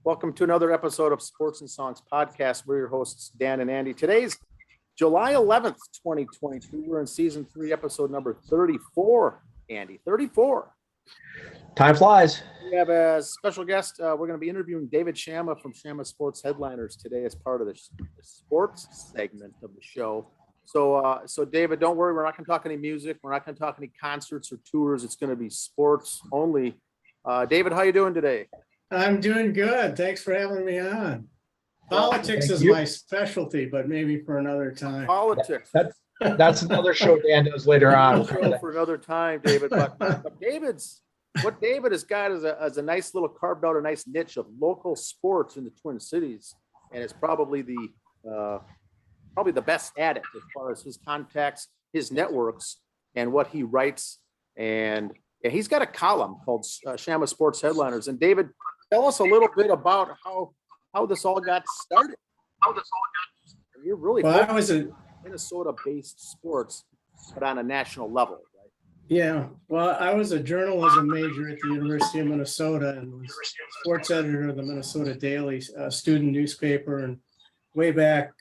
Welcome to another episode of Sports and Songs Podcast. We're your hosts, Dan and Andy. Today's July 11th, 2022. We're in season 3, episode number 34. Andy, 34. Time flies. We have a special guest. We're going to be interviewing David Shama from Shama Sports Headliners today as part of the sports segment of the show. So David, don't worry. We're not going to talk any music. We're not going to talk any concerts or tours. It's going to be sports only. David, how you doing today? I'm doing good. Thanks for having me on. Politics is my specialty, but maybe for another time. Politics. That's another show Dan does later on. For another time, David. But what David has got is a nice little carved out a nice niche of local sports in the Twin Cities, and it's probably the best at it as far as his contacts, his networks, and what he writes. And he's got a column called Shama Sports Headliners. And David, tell us a little bit about how this all got started. You're really I was a Minnesota-based sports, but on a national level, right? Yeah. Well, I was a journalism major at the University of Minnesota and was sports editor of the Minnesota Daily student newspaper. And way back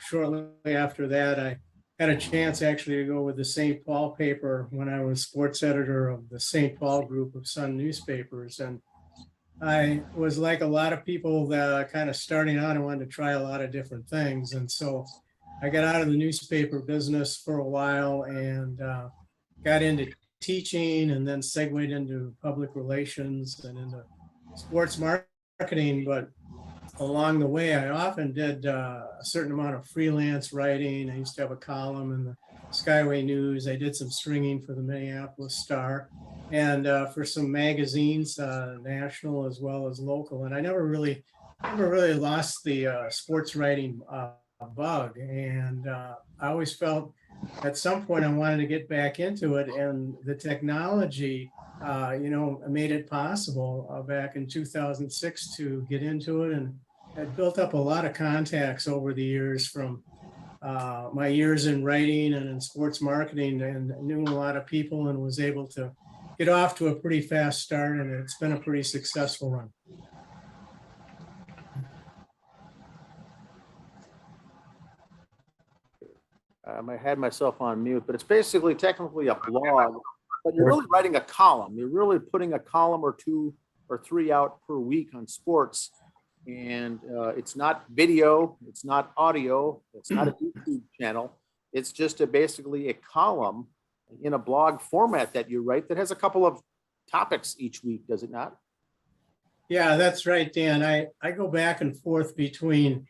shortly after that, I had a chance actually to go with the St. Paul paper when I was sports editor of the St. Paul group of Sun newspapers. And I was like a lot of people that kind of starting out and wanted to try a lot of different things. And so I got out of the newspaper business for a while and got into teaching and then segued into public relations and into sports marketing. But along the way, I often did a certain amount of freelance writing. I used to have a column in the Skyway News. I did some stringing for the Minneapolis Star and for some magazines, national as well as local. And I never really lost the sports writing bug. And I always felt at some point I wanted to get back into it. And the technology, made it possible back in 2006 to get into it. And I built up a lot of contacts over the years from my years in writing and in sports marketing, and knew a lot of people and was able to get off to a pretty fast start, and it's been a pretty successful run. I had myself on mute, but it's basically technically a blog, but you're really writing a column. You're really putting a column or 2 or 3 out per week on sports. And it's not video, it's not audio, it's not a YouTube channel. It's just basically a column in a blog format that you write that has a couple of topics each week, does it not? Yeah, that's right, Dan. I go back and forth between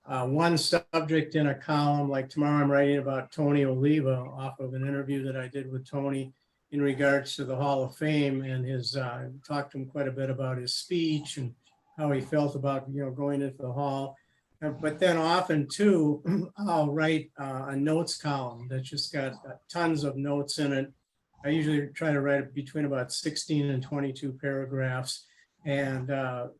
one subject in a column. Like tomorrow I'm writing about Tony Oliva off of an interview that I did with Tony in regards to the Hall of Fame, and his talked to him quite a bit about his speech and how he felt about going into the hall. But then often too, I'll write a notes column that's just got tons of notes in it. I usually try to write between about 16 and 22 paragraphs. And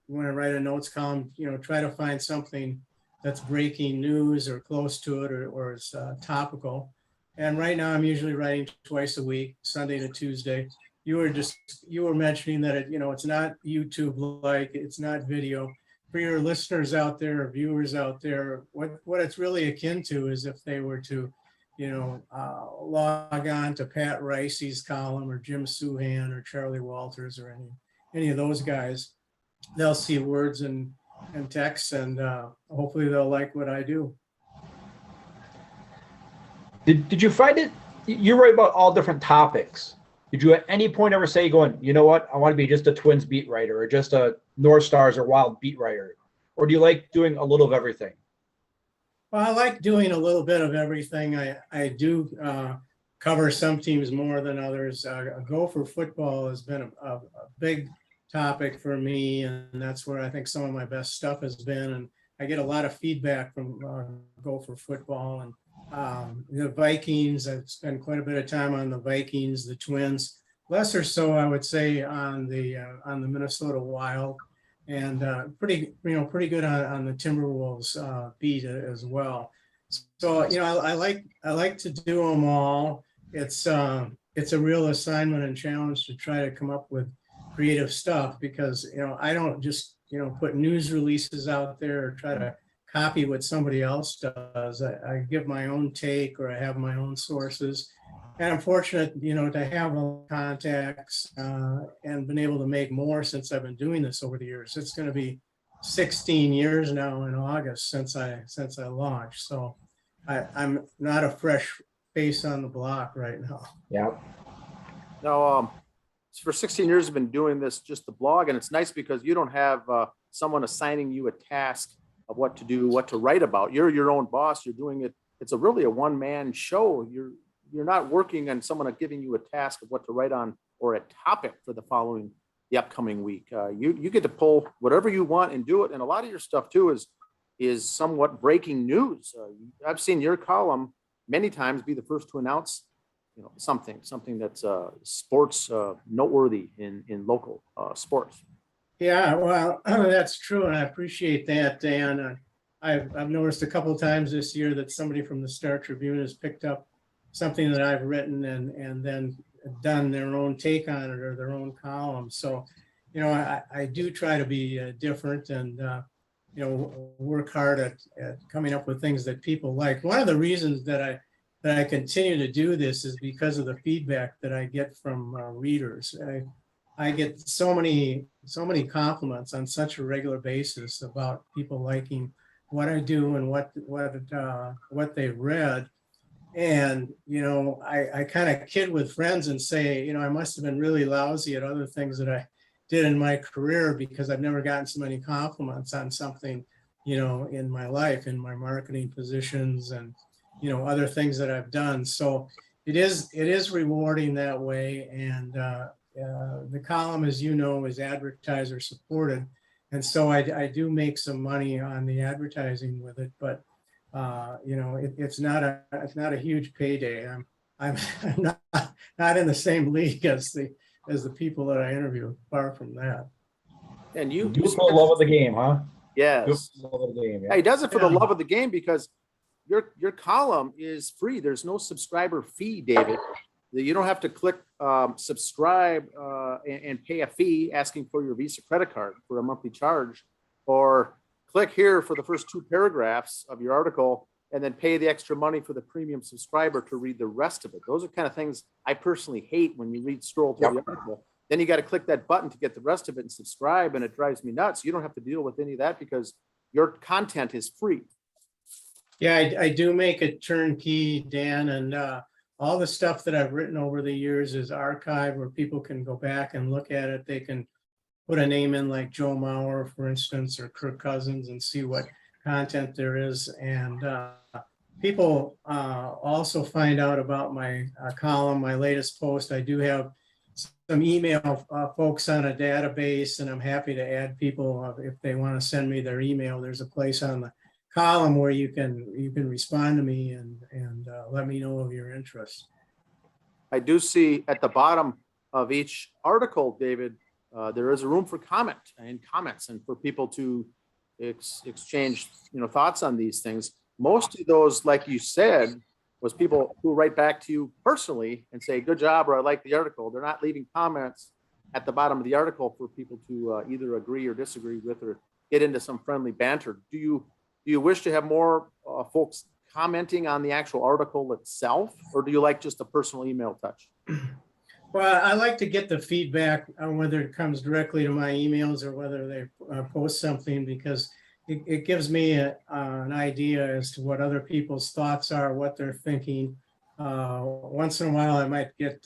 when I write a notes column, try to find something that's breaking news or close to it or is topical. And right now I'm usually writing twice a week, Sunday to Tuesday. You were mentioning that it's not YouTube like, it's not video. For your listeners out there or viewers out there, what it's really akin to is if they were to, log on to Pat Ricey's column or Jim Suhan or Charlie Walters or any of those guys, they'll see words and text, and hopefully they'll like what I do. Did you find it? You write about all different topics. Did you at any point ever say, going, you know what, I want to be just a Twins beat writer or just a North Stars or Wild beat writer? Or do you like doing a little of everything? Well, I like doing a little bit of everything. I do cover some teams more than others. Gopher football has been a big topic for me, and that's where I think some of my best stuff has been. And I get a lot of feedback from Gopher football. And the Vikings, I've spent quite a bit of time on the Vikings, the Twins, less or so, I would say, on the Minnesota Wild, and pretty good on the Timberwolves beat as well. So I like to do them all. It's a real assignment and challenge to try to come up with creative stuff, because, I don't just, put news releases out there or try to copy what somebody else does. I give my own take, or I have my own sources. And I'm fortunate, to have all the contacts and been able to make more since I've been doing this over the years. It's going to be 16 years now in August since I launched. So I'm not a fresh face on the block right now. Yeah. Now, for 16 years, I've been doing this, just the blog, and it's nice because you don't have someone assigning you a task of what to do, what to write about. You're your own boss. You're doing it. It's really a one-man show. You're not working on someone giving you a task of what to write on or a topic for the upcoming week. You get to pull whatever you want and do it. And a lot of your stuff too is somewhat breaking news. I've seen your column many times be the first to announce, something that's sports noteworthy in local sports. Yeah, well, that's true, and I appreciate that, Dan. I've noticed a couple of times this year that somebody from the Star Tribune has picked up something that I've written and then done their own take on it or their own column. So, I do try to be different and work hard at coming up with things that people like. One of the reasons that I continue to do this is because of the feedback that I get from readers. I get so many compliments on such a regular basis about people liking what I do and what they read. And, I kind of kid with friends and say, I must have been really lousy at other things that I did in my career because I've never gotten so many compliments on something, in my life, in my marketing positions and, other things that I've done. So it is rewarding that way. And the column, as you know, is advertiser supported. And so I do make some money on the advertising with it, but it's not a huge payday. I'm not in the same league as the people that I interview. Far from that. And you do it for the love of the game, huh? Yes. Do it for the love of the game. Yeah. He does it for the love of the game because your column is free. There's no subscriber fee, David. You don't have to click subscribe and pay a fee asking for your Visa credit card for a monthly charge, or click here for the first 2 paragraphs of your article and then pay the extra money for the premium subscriber to read the rest of it. Those are kind of things I personally hate when you scroll through the article. Then you got to click that button to get the rest of it and subscribe, and it drives me nuts. You don't have to deal with any of that because your content is free. Yeah, I do make it turnkey, Dan, and all the stuff that I've written over the years is archived where people can go back and look at it. They can put a name in like Joe Mauer, for instance, or Kirk Cousins and see what content there is. And people also find out about my column, my latest post. I do have some email folks on a database, and I'm happy to add people if they want to send me their email. There's a place on the column where you can respond to me and let me know of your interest. I do see at the bottom of each article, David, there is a room for comments and for people to exchange, thoughts on these things. Most of those, like you said, was people who write back to you personally and say, good job, or I like the article. They're not leaving comments at the bottom of the article for people to either agree or disagree with or get into some friendly banter. Do you wish to have more folks commenting on the actual article itself, or do you like just a personal email touch? Well, I like to get the feedback on whether it comes directly to my emails or whether they post something, because it gives me an idea as to what other people's thoughts are, what they're thinking. Once in a while, I might get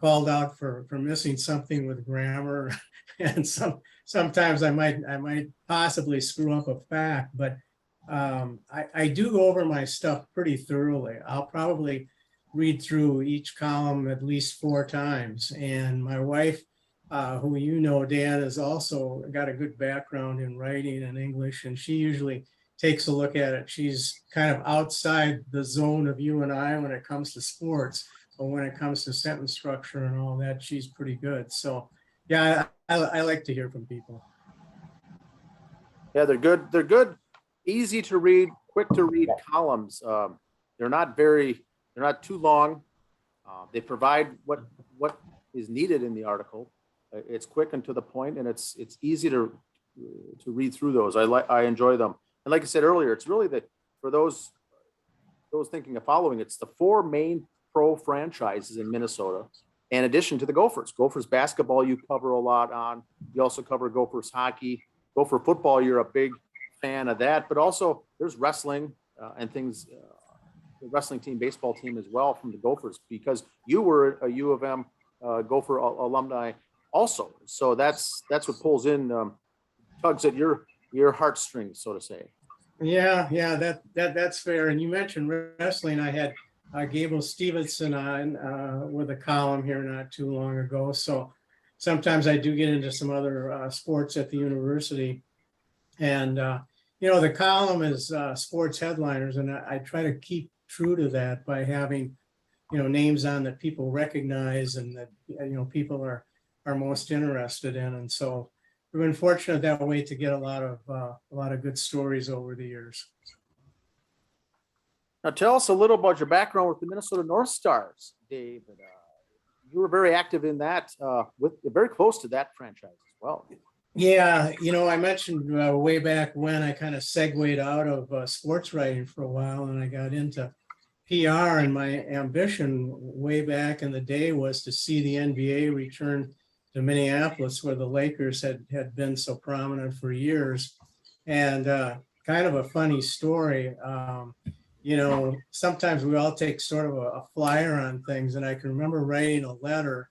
called out for missing something with grammar, and sometimes I might possibly screw up a fact, but I do go over my stuff pretty thoroughly. I'll probably read through each column at least 4 times. And my wife, who Dan, has also got a good background in writing and English, and she usually takes a look at it. She's kind of outside the zone of you and I when it comes to sports, but when it comes to sentence structure and all that, she's pretty good. So yeah, I like to hear from people. Yeah, they're good. They're good, easy to read, quick to read columns. They're not too long. They provide what is needed in the article. It's quick and to the point, and it's easy to read through those. I enjoy them. And like I said earlier, it's really for those thinking of following, it's the four main pro franchises in Minnesota, in addition to the Gophers. Gophers basketball you cover a lot on. You also cover Gophers hockey. Gopher football, you're a big fan of that, but also there's wrestling and things, the wrestling team, baseball team as well from the Gophers, because you were a U of M Gopher alumni also. So that's what pulls in, tugs at your heartstrings, so to say. Yeah, that's fair. And you mentioned wrestling. I had Gable Stevenson on with a column here not too long ago. So sometimes I do get into some other sports at the university. And, the column is Sports Headliners. And I try to keep true to that by having, names on that people recognize and that, people are most interested in. And so we've been fortunate that way to get a lot of good stories over the years. Now, tell us a little about your background with the Minnesota North Stars, David. You were very active in that, very close to that franchise as well. Yeah, I mentioned way back when I kind of segued out of sports writing for a while, and I got into PR. And my ambition way back in the day was to see the NBA return to Minneapolis, where the Lakers had been so prominent for years. And kind of a funny story. Sometimes we all take sort of a flyer on things. And I can remember writing a letter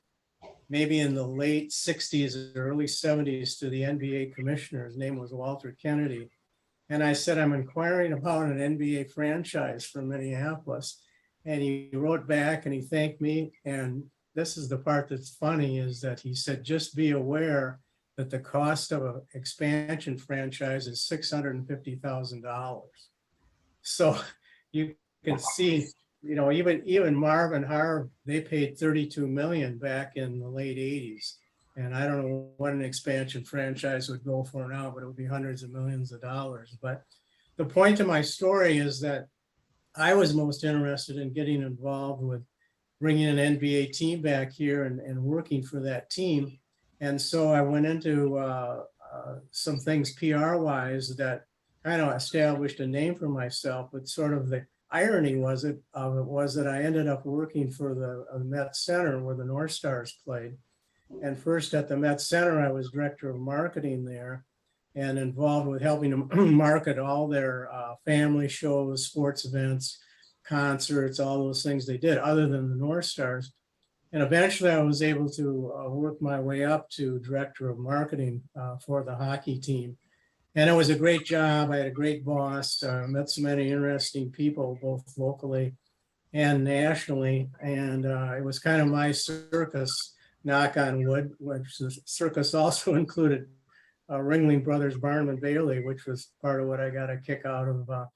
maybe in the late 60s or early 70s to the NBA commissioner. His name was Walter Kennedy. And I said, I'm inquiring about an NBA franchise from Minneapolis. And he wrote back and he thanked me. And this is the part that's funny, is that he said, just be aware that the cost of an expansion franchise is $650,000. So you can see, even Marv and Harv, they paid $32 million back in the late 80s. And I don't know what an expansion franchise would go for now, but it would be hundreds of millions of dollars. But the point of my story is that I was most interested in getting involved with bringing an NBA team back here and working for that team. And so I went into some things PR-wise that kind of established a name for myself, but sort of the irony was that I ended up working for the Met Center where the North Stars played. And first at the Met Center, I was director of marketing there and involved with helping to market all their family shows, sports events, concerts, all those things they did other than the North Stars. And eventually I was able to work my way up to director of marketing for the hockey team. And it was a great job. I had a great boss, met so many interesting people, both locally and nationally. And it was kind of my circus, knock on wood, which the circus also included Ringling Brothers Barnum and Bailey, which was part of what I got a kick out of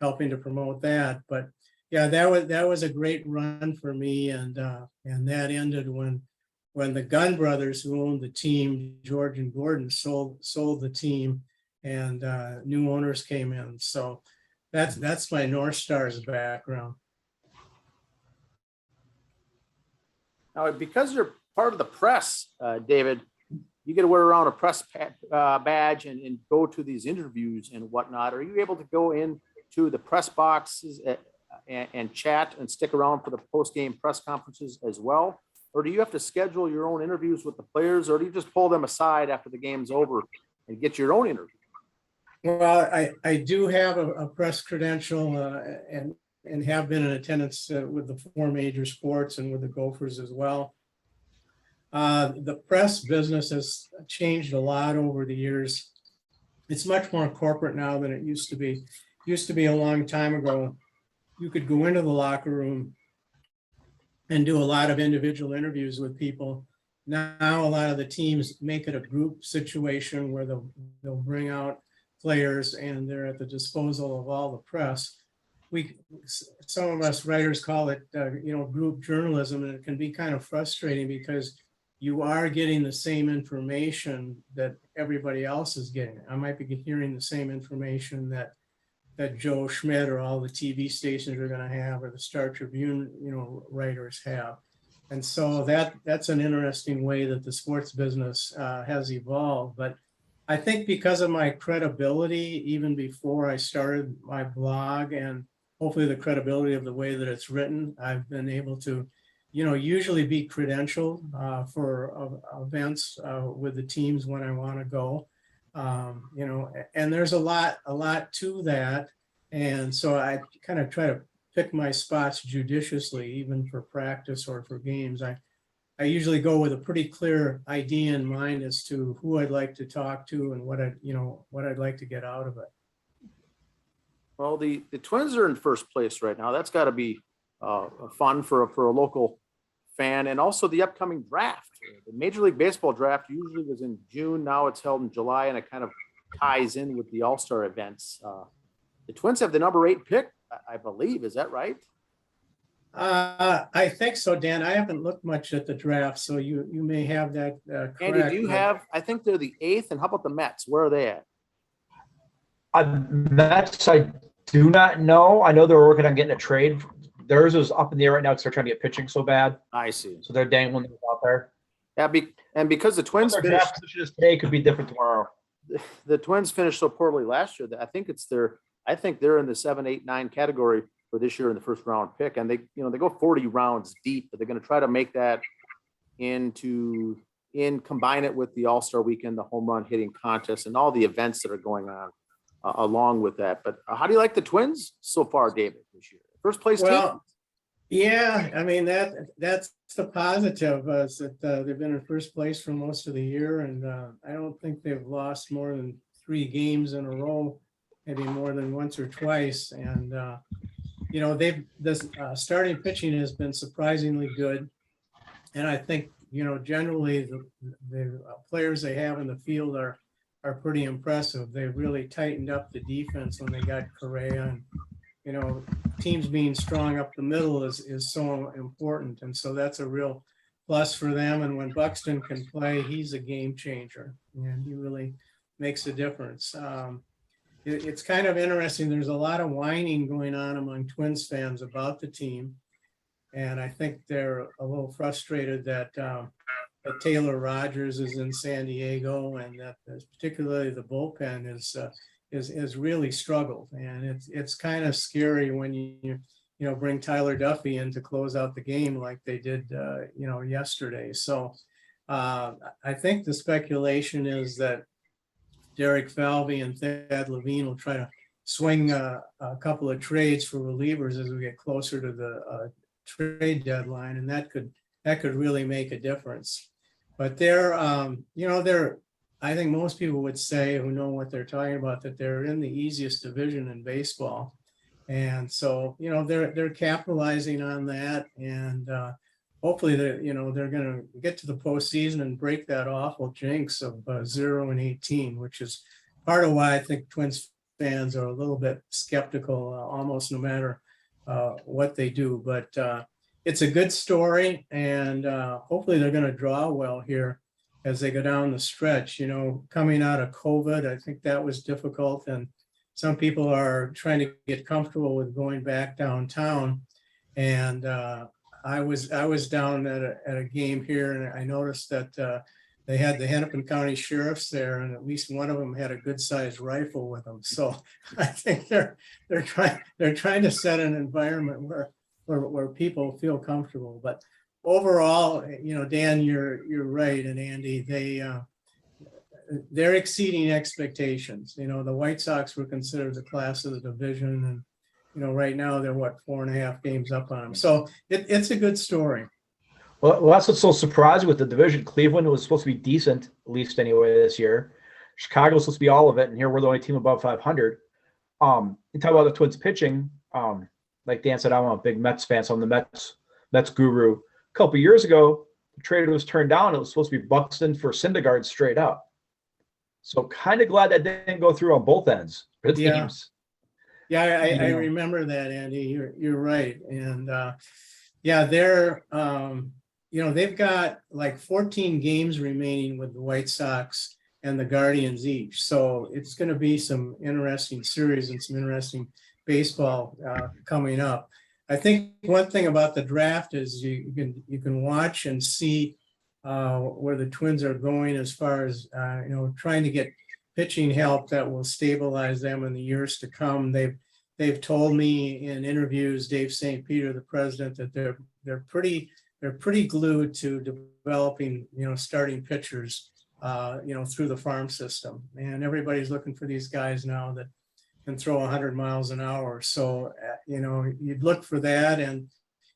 helping to promote that. But yeah, that was a great run for me. And that ended when the Gunn brothers, who owned the team, George and Gordon, sold the team. And new owners came in. So that's my North Stars background. Now, because you're part of the press, David, you get to wear around a press badge and go to these interviews and whatnot. Are you able to go into the press boxes and chat and stick around for the post-game press conferences as well? Or do you have to schedule your own interviews with the players, or do you just pull them aside after the game's over and get your own interview? Well, I do have a press credential and have been in attendance with the four major sports and with the Gophers as well. The press business has changed a lot over the years. It's much more corporate now than it used to be. It used to be a long time ago. You could go into the locker room and do a lot of individual interviews with people. Now a lot of the teams make it a group situation where they'll bring out players and they're at the disposal of all the press. Some of us writers call it, group journalism, and it can be kind of frustrating because you are getting the same information that everybody else is getting. I might be hearing the same information that Joe Schmidt or all the TV stations are going to have, or the Star Tribune, writers have. And so that's an interesting way that the sports business has evolved. But I think because of my credibility, even before I started my blog, and hopefully the credibility of the way that it's written, I've been able to, usually be credentialed for events with the teams when I want to go. And there's a lot to that. And so I kind of try to pick my spots judiciously, even for practice or for games. I usually go with a pretty clear idea in mind as to who I'd like to talk to and what I'd like to get out of it. Well, the Twins are in first place right now. That's got to be fun for a local fan, and also the upcoming draft. The Major League Baseball draft usually was in June. Now it's held in July, and it kind of ties in with the All-Star events. The Twins have the number 8 pick, I believe. Is that right? I think so, Dan. I haven't looked much at the draft, so you may have that correct. Andy, do you have? I think they're the 8th. And how about the Mets? Where are they at? Mets, I do not know. I know they're working on getting a trade. Theirs is up in the air right now because they're trying to get pitching so bad. I see. So they're dangling it out there. Yeah, and because the Twins Their finished, draft position is today could be different tomorrow. the Twins finished so poorly last year that I think they're in the 7, 8, 9 category for this year in the first round pick, and they go 40 rounds deep, but they're going to try to make that combine it with the All-Star weekend, the home run hitting contest, and all the events that are going on along with that. But how do you like the Twins so far, David, this year? First place team? Yeah, I mean, that's the positive is that they've been in first place for most of the year, and I don't think they've lost more than 3 games in a row, maybe more than once or twice. And starting pitching has been surprisingly good, and I think generally the players they have in the field are pretty impressive. They've really tightened up the defense when they got Correa, and teams being strong up the middle is so important. And so that's a real plus for them. And when Buxton can play, he's a game changer, and he really makes a difference. It's kind of interesting. There's a lot of whining going on among Twins fans about the team. And I think they're a little frustrated that Taylor Rogers is in San Diego, and that particularly the bullpen is really struggled. And it's kind of scary when you bring Tyler Duffy in to close out the game like they did yesterday. So I think the speculation is that Derek Falvey and Thad Levine will try to swing a couple of trades for relievers as we get closer to the trade deadline, and that could really make a difference. But I think most people would say, who know what they're talking about, that they're in the easiest division in baseball. And so, they're capitalizing on that, and hopefully they're going to get to the postseason and break that awful jinx of 0-18, which is part of why I think Twins fans are a little bit skeptical almost no matter what they do. But it's a good story, and hopefully they're going to draw well here as they go down the stretch. Coming out of COVID, I think that was difficult, and some people are trying to get comfortable with going back downtown. And I was down at a game here, and I noticed that they had the Hennepin County sheriffs there, and at least one of them had a good sized rifle with them. So I think they're trying to set an environment where people feel comfortable. But overall, Dan, you're right, and Andy, they're exceeding expectations. The White Sox were considered the class of the division, and right now they're 4.5 games up on them. So it's a good story. Well, that's what's so surprising with the division. Cleveland was supposed to be decent, at least anyway, this year. Chicago was supposed to be all of it, and here we're the only team above 500. You talk about the Twins pitching. Like Dan said, I'm a big Mets fan, so I'm the Mets guru. A couple of years ago, the trade was turned down. It was supposed to be Buxton for Syndergaard straight up. So kind of glad that didn't go through on both ends for the teams. Yeah, I remember that, Andy. You're right, and they're they've got like 14 games remaining with the White Sox and the Guardians each. So it's going to be some interesting series and some interesting baseball coming up. I think one thing about the draft is you can watch and see where the Twins are going as far as trying to get pitching help that will stabilize them in the years to come. They've told me in interviews, Dave St. Peter, the president, that they're pretty glued to developing starting pitchers through the farm system, and everybody's looking for these guys now that can throw 100 miles an hour. So you'd look for that, and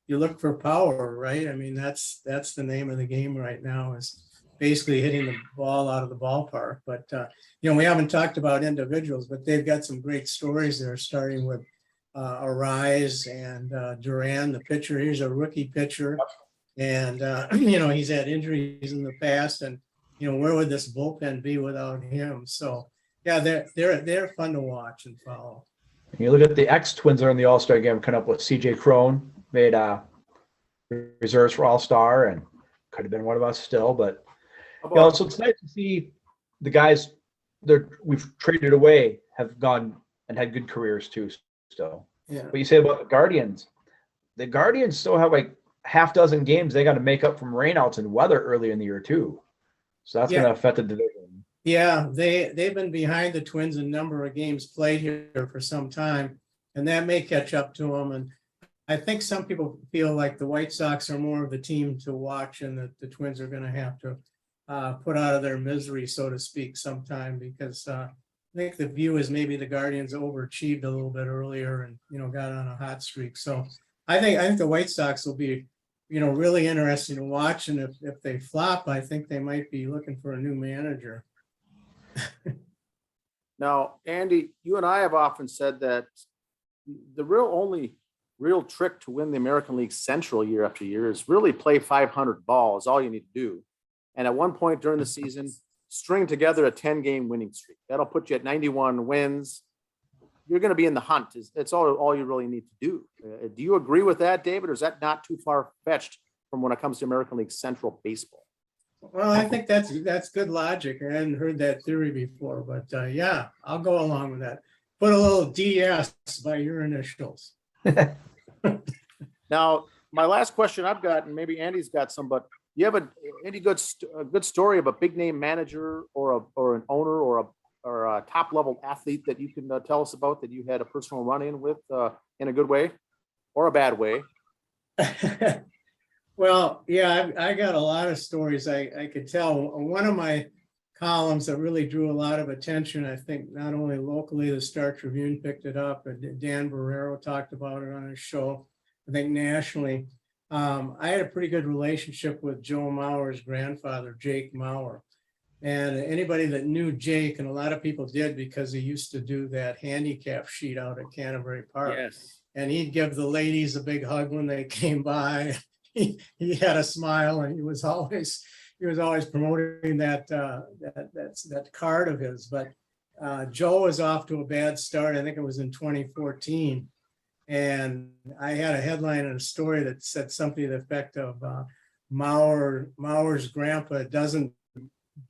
you look for power, right? I mean, that's the name of the game right now, is basically hitting the ball out of the ballpark. But we haven't talked about individuals, but they've got some great stories there, starting with Arise and Duran, the pitcher. He's a rookie pitcher, and he's had injuries in the past, and where would this bullpen be without him? So yeah, they're fun to watch and follow. You look at the ex-Twins that are in the All-Star game, coming up with CJ Crone, made reserves for All-Star, and could have been one of us still. But so it's nice to see the guys that we've traded away have gone and had good careers too. Still, yeah. What you say about the Guardians still have like half dozen games they got to make up from rainouts and weather early in the year too. So that's going to affect the division. Yeah, they've been behind the Twins in number of games played here for some time, and that may catch up to them. And I think some people feel like the White Sox are more of the team to watch, and that the Twins are going to have to put out of their misery, so to speak, sometime, because I think the view is maybe the Guardians overachieved a little bit earlier and got on a hot streak. So I think the White Sox will be really interesting to watch, and if they flop, I think they might be looking for a new manager. Now, Andy, you and I have often said that the only real trick to win the American League Central year after year is really play 500 ball is all you need to do. And at one point during the season, string together a 10-game winning streak. That'll put you at 91 wins. You're going to be in the hunt. It's all you really need to do. Do you agree with that, David, or is that not too far-fetched from when it comes to American League Central baseball? Well, I think that's good logic. I hadn't heard that theory before, but yeah, I'll go along with that. Put a little DS by your initials. Now, my last question I've got, and maybe Andy's got some, but you have any good story of a big name manager or an owner or a top level athlete that you can tell us about that you had a personal run in with in a good way or a bad way? Well, yeah, I got a lot of stories I could tell. One of my columns that really drew a lot of attention, I think not only locally, the Star Tribune picked it up, and Dan Barrero talked about it on his show, I think nationally. I had a pretty good relationship with Joe Mauer's grandfather, Jake Mauer. And anybody that knew Jake, and a lot of people did because he used to do that handicap sheet out at Canterbury Park. Yes. And he'd give the ladies a big hug when they came by. He had a smile, and he was always promoting that card of his. But Joe was off to a bad start. I think it was in 2014, and I had a headline and a story that said something to the effect of Mauer's grandpa doesn't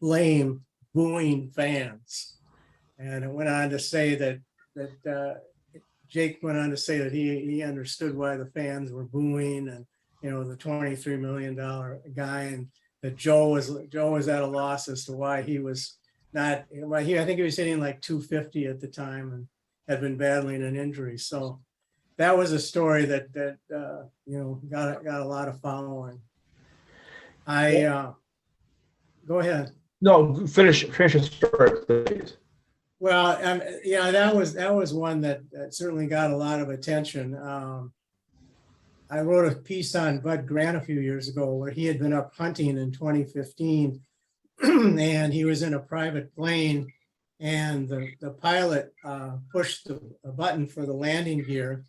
blame booing fans, and it went on to say that Jake went on to say that he understood why the fans were booing, and the $23 million guy, and that Joe was at a loss as to why he was not. I think he was hitting like 250 at the time and had been battling an injury. So that was a story that got a lot of following. Go ahead. No, finish the story, please. Well, yeah, that was one that certainly got a lot of attention. I wrote a piece on Bud Grant a few years ago where he had been up hunting in 2015, and he was in a private plane, and the pilot pushed a button for the landing gear,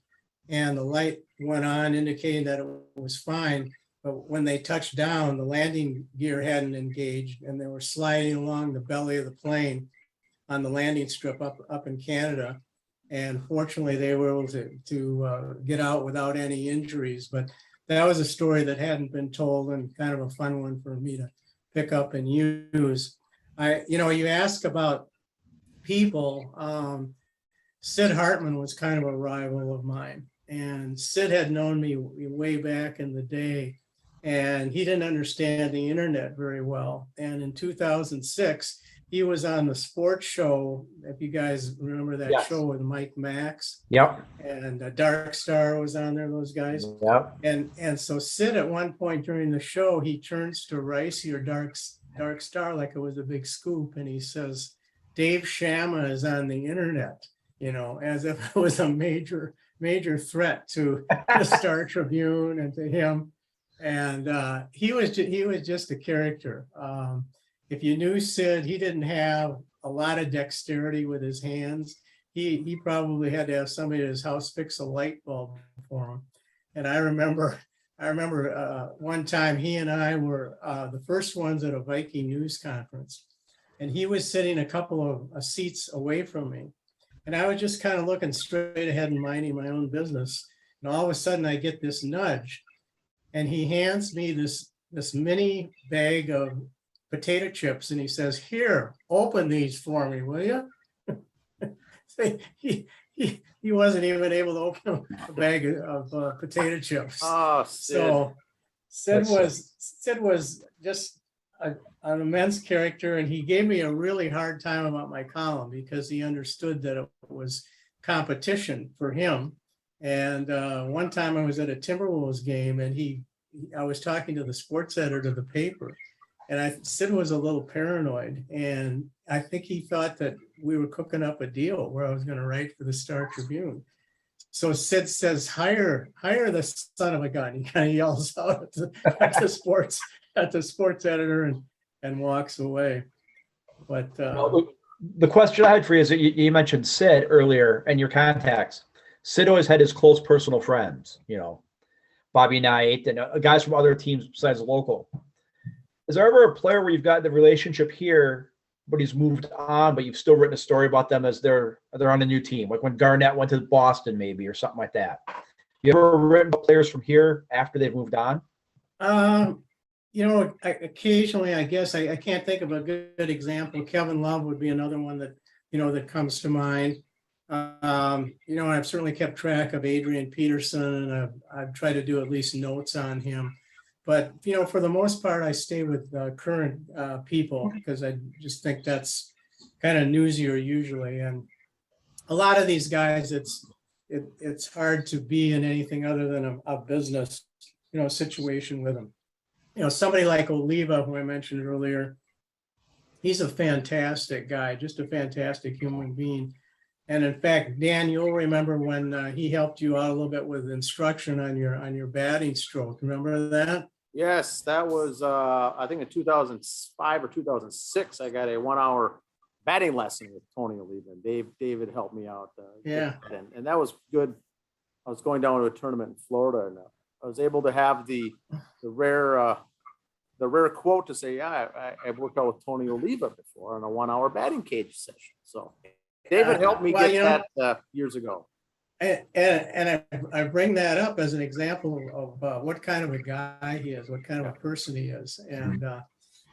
and the light went on indicating that it was fine. But when they touched down, the landing gear hadn't engaged, and they were sliding along the belly of the plane on the landing strip up in Canada. And fortunately, they were able to get out without any injuries. But that was a story that hadn't been told, and kind of a fun one for me to pick up and use. You ask about people. Sid Hartman was kind of a rival of mine. And Sid had known me way back in the day, and he didn't understand the internet very well. And in 2006, he was on the sports show. If you guys remember that Yes. show with Mike Max Yep. and Dark Star was on there, those guys. Yep. And so Sid at one point during the show, he turns to Ricey or Dark Star like it was a big scoop, and he says, Dave Shama is on the internet, as if it was a major threat to the Star Tribune and to him. And he was just a character. If you knew Sid, he didn't have a lot of dexterity with his hands. He probably had to have somebody at his house fix a light bulb for him. And I remember one time he and I were the first ones at a Viking news conference, and he was sitting a couple of seats away from me. And I was just kind of looking straight ahead and minding my own business. And all of a sudden I get this nudge, and he hands me this mini bag of potato chips, and he says, "Here, open these for me, will you?" He wasn't even able to open a bag of potato chips. Oh, Sid. So Sid was just an immense character, and he gave me a really hard time about my column because he understood that it was competition for him. And one time I was at a Timberwolves game, and I was talking to the sports editor of the paper, and Sid was a little paranoid, and I think he thought that we were cooking up a deal where I was going to write for the Star Tribune. So Sid says, hire the son of a gun. He kind of yells out at the sports editor and walks away. But the question I had for you is that you mentioned Sid earlier and your contacts. Sid always had his close personal friends, Bobby Knight and guys from other teams besides local. Is there ever a player where you've got the relationship here, but he's moved on, but you've still written a story about them as they're on a new team, like when Garnett went to Boston, maybe, or something like that? You ever written about players from here after they've moved on? Occasionally, I guess I can't think of a good example. Kevin Love would be another one that comes to mind. I've certainly kept track of Adrian Peterson, and I've tried to do at least notes on him. But, for the most part, I stay with current people because I just think that's kind of newsier usually. And a lot of these guys, it's hard to be in anything other than a business, situation with them. Somebody like Oliva, who I mentioned earlier, he's a fantastic guy, just a fantastic human being. And in fact, Dan, you'll remember when he helped you out a little bit with instruction on your batting stroke. Remember that? Yes, that was, I think in 2005 or 2006, I got a 1-hour batting lesson with Tony Oliva. David helped me out. Yeah. And that was good. I was going down to a tournament in Florida, and I was able to have the rare quote to say, yeah, I've worked out with Tony Oliva before on a 1-hour batting cage session. So David helped me get that years ago. And I bring that up as an example of what kind of a guy he is, what kind of a person he is. And,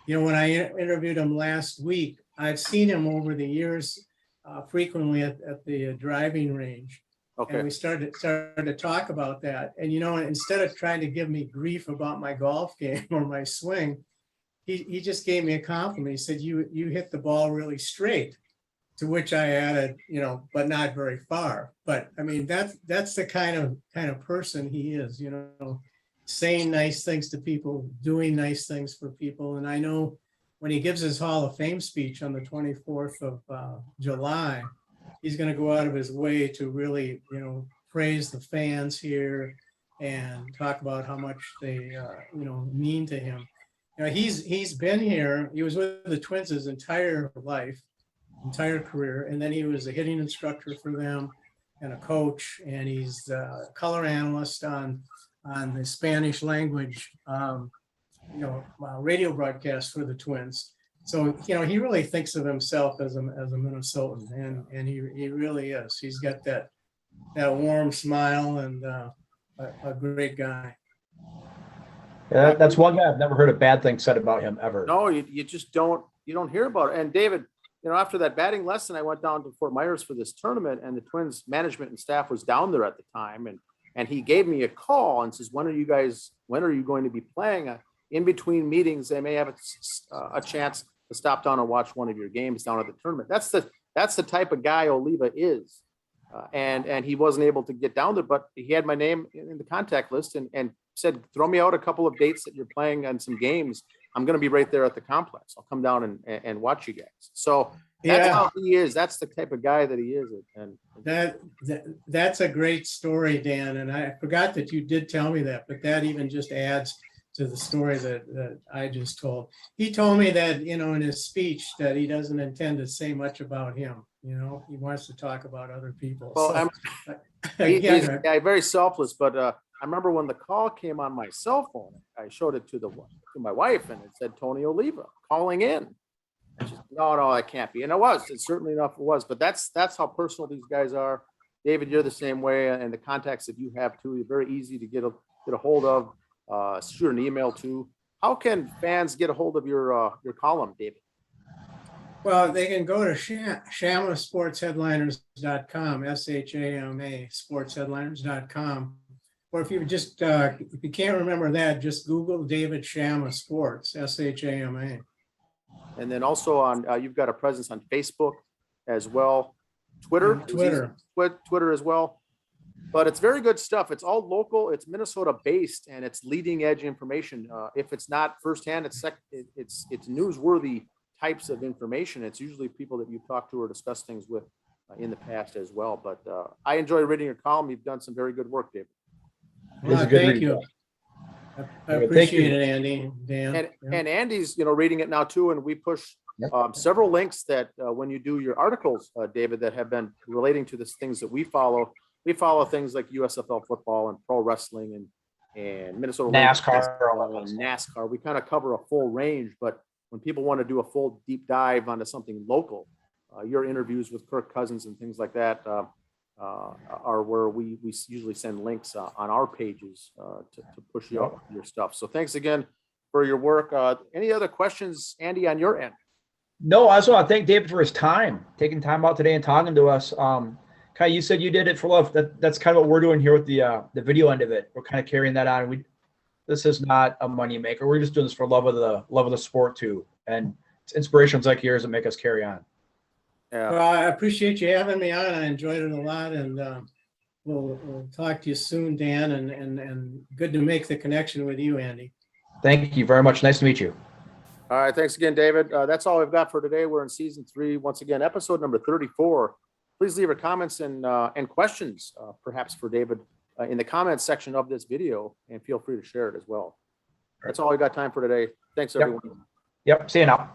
when I interviewed him last week, I've seen him over the years frequently at the driving range. Okay. And we started to talk about that. And, instead of trying to give me grief about my golf game or my swing, he just gave me a compliment. He said, you hit the ball really straight. To which I added, but not very far. But I mean, that's the kind of person he is, saying nice things to people, doing nice things for people. And I know when he gives his Hall of Fame speech on the 24th of July, he's going to go out of his way to really, praise the fans here and talk about how much they, mean to him. He's been here. He was with the Twins his entire career, and then he was a hitting instructor for them and a coach, and he's a color analyst on the Spanish language radio broadcast for the Twins. So he really thinks of himself as a Minnesotan, and he really is. He's got that warm smile and a great guy. Yeah, that's one guy I've never heard a bad thing said about him ever. No, you just don't hear about it. And David, after that batting lesson, I went down to Fort Myers for this tournament, and the Twins management and staff was down there at the time. And And he gave me a call and says, when are you going to be playing? In between meetings, they may have a chance to stop down and watch one of your games down at the tournament. That's the type of guy Oliva is. And he wasn't able to get down there, but he had my name in the contact list and said, throw me out a couple of dates that you're playing on some games. I'm going to be right there at the complex. I'll come down and watch you guys. So that's how he is. That's the type of guy that he is. And that's a great story, Dan. And I forgot that you did tell me that, but that even just adds to the story that I just told. He told me that, in his speech that he doesn't intend to say much about him. He wants to talk about other people. Well, So, he's very selfless, but I remember when the call came on my cell phone, I showed it to my wife and it said Tony Oliva calling in. And she said, no, that can't be. And it certainly enough it was, but that's how personal these guys are. David, you're the same way, and the contacts that you have too, you're very easy to get a hold of. Shoot an email to. How can fans get a hold of your column, David? Well, they can go to Shama Sports Headliners.com, SHAMA Sports Headliners.com. Or if you just if you can't remember that, just Google David Shama Sports, SHAMA. And then also you've got a presence on Facebook as well, Twitter as well. But it's very good stuff. It's all local. It's Minnesota based, and it's leading edge information. If it's not firsthand, it's newsworthy types of information. It's usually people that you've talked to or discussed things with in the past as well. But I enjoy reading your column. You've done some very good work, David. Well, thank you. I appreciate it, Andy. Dan. And Andy's, reading it now too. And we push several links that when you do your articles, David, that have been relating to the things that we follow. We follow things like USFL football and pro wrestling and Minnesota NASCAR. We kind of cover a full range, but when people want to do a full deep dive onto something local, your interviews with Kirk Cousins and things like that are where we usually send links on our pages to push you out your stuff. So thanks again for your work. Any other questions, Andy, on your end? No, I just want to thank David for his time, taking time out today and talking to us. Kai, you said you did it for love. That's kind of what we're doing here with the video end of it. We're kind of carrying that on. This is not a money maker. We're just doing this for love of the sport too, and it's inspirations like yours that make us carry on. Yeah. Well, I appreciate you having me on. I enjoyed it a lot, and we'll talk to you soon, Dan. And good to make the connection with you, Andy. Thank you very much. Nice to meet you. All right, thanks again, David. That's all we've got for today. We're in season 3, once again, episode number 34. Please leave your comments and questions, perhaps for David, in the comments section of this video, and feel free to share it as well. That's all we got time for today. Thanks, everyone. Yep. See you now.